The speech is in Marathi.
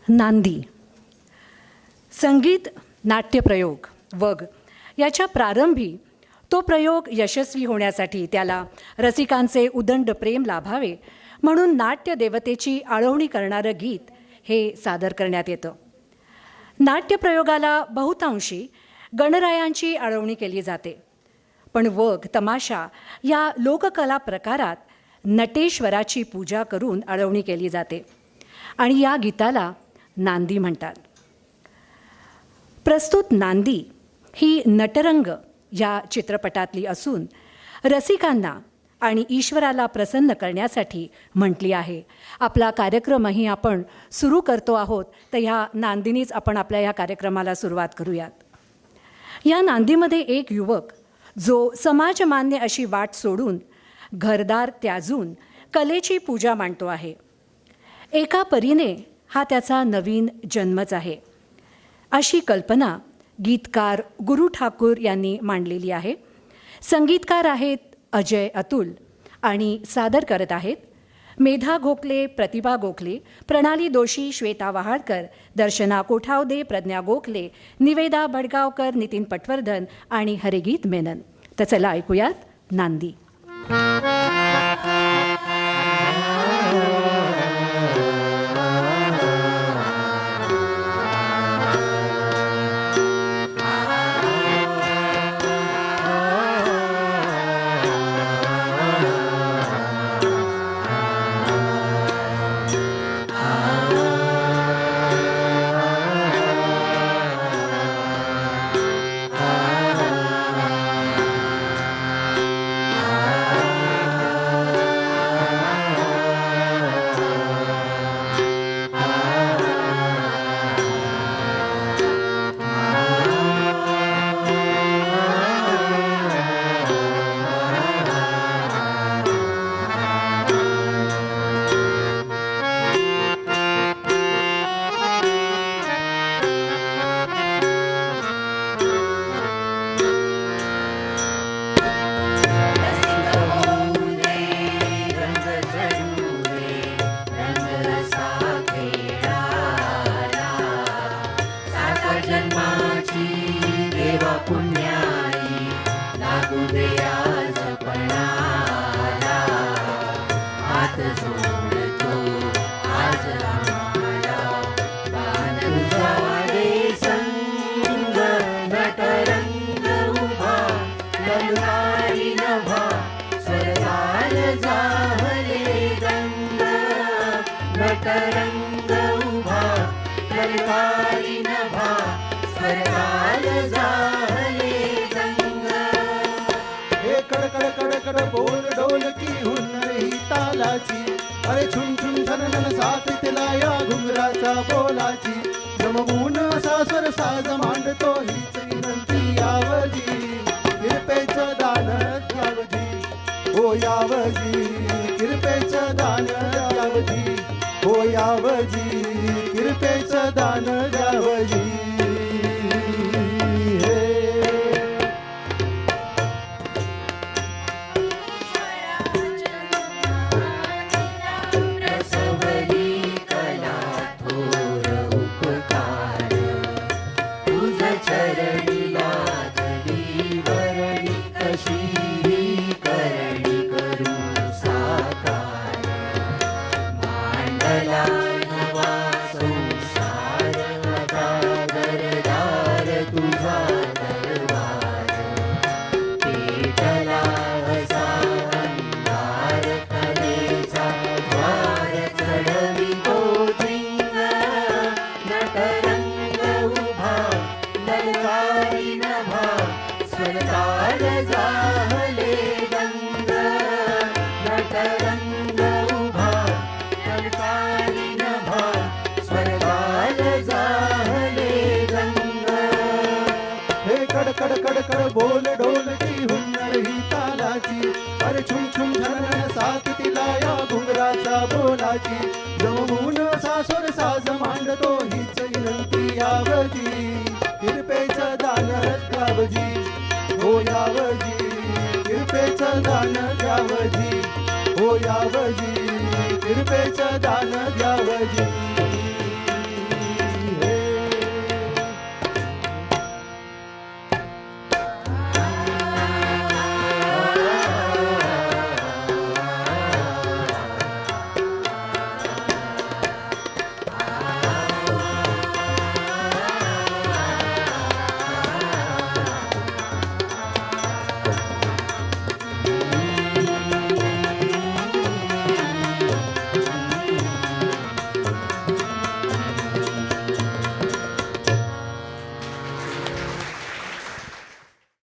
नांदी. संगीत नाट्यप्रयोग वग याच्या प्रारंभी तो प्रयोग यशस्वी होण्यासाठी त्याला रसिकांचे उदंड प्रेम लाभावे म्हणून नाट्य देवतेची आळवणी करणारं गीत हे सादर करण्यात येतं. नाट्यप्रयोगाला बहुतांशी गणरायांची आळवणी केली जाते, पण वग तमाशा या लोककला प्रकारात नटेश्वराची पूजा करून आळवणी केली जाते आणि या गीताला नांदी म्हणतात. प्रस्तुत नांदी ही नटरंग या चित्रपटातली असून रसिकांना आणि ईश्वराला प्रसन्न करण्यासाठी म्हटली आहे. आपला कार्यक्रमही आपण सुरू करतो आहोत, तर ह्या नांदीनीच आपण आपल्या या कार्यक्रमाला सुरुवात करूयात. या नांदीमध्ये एक युवक जो समाजमान्य अशी वाट सोडून घरदार त्याजून कलेची पूजा मांडतो आहे. एका परीने हा त्याचा नवीन जन्मच आहे अशी कल्पना गीतकार गुरु ठाकूर यांनी मांडलेली आहे. संगीतकार आहेत अजय अतुल आणि सादर करत आहेत मेधा गोखले, प्रतिभा गोखले, प्रणाली दोशी, श्वेता वहाडकर, दर्शना कोठावदे, प्रज्ञा गोखले, निवेदा भडगावकर, नितीन पटवर्धन आणि हरिगीत मेनन. तर चला ऐकूयात नांदी. बोल ढोलकी हुन्नर ही तालाची, अरे छुन छुन झनझन साथ तिला या घुंगराचा बोलाची. जमवून असा स्वर साज मांडतो हीच विनंती यावजी, किरपेचं दान द्यावजी, हो यावजी, किरपेचं दान द्यावजी, हो यावजी, किरपेचं दान द्यावजी. कड़ बोल ढोलकी हुन्नर ही तालाची, अरे छुम छुम झनझन साथ तिला या घुंगराचा बोलाची. जमवून सासुर साज मांडतो हीच विनंती यावजी, किरपेचं दान द्यावजी, हो यावजी, किरपेचं दान द्यावजी, हो यावजी, किरपेचं दान द्यावजी.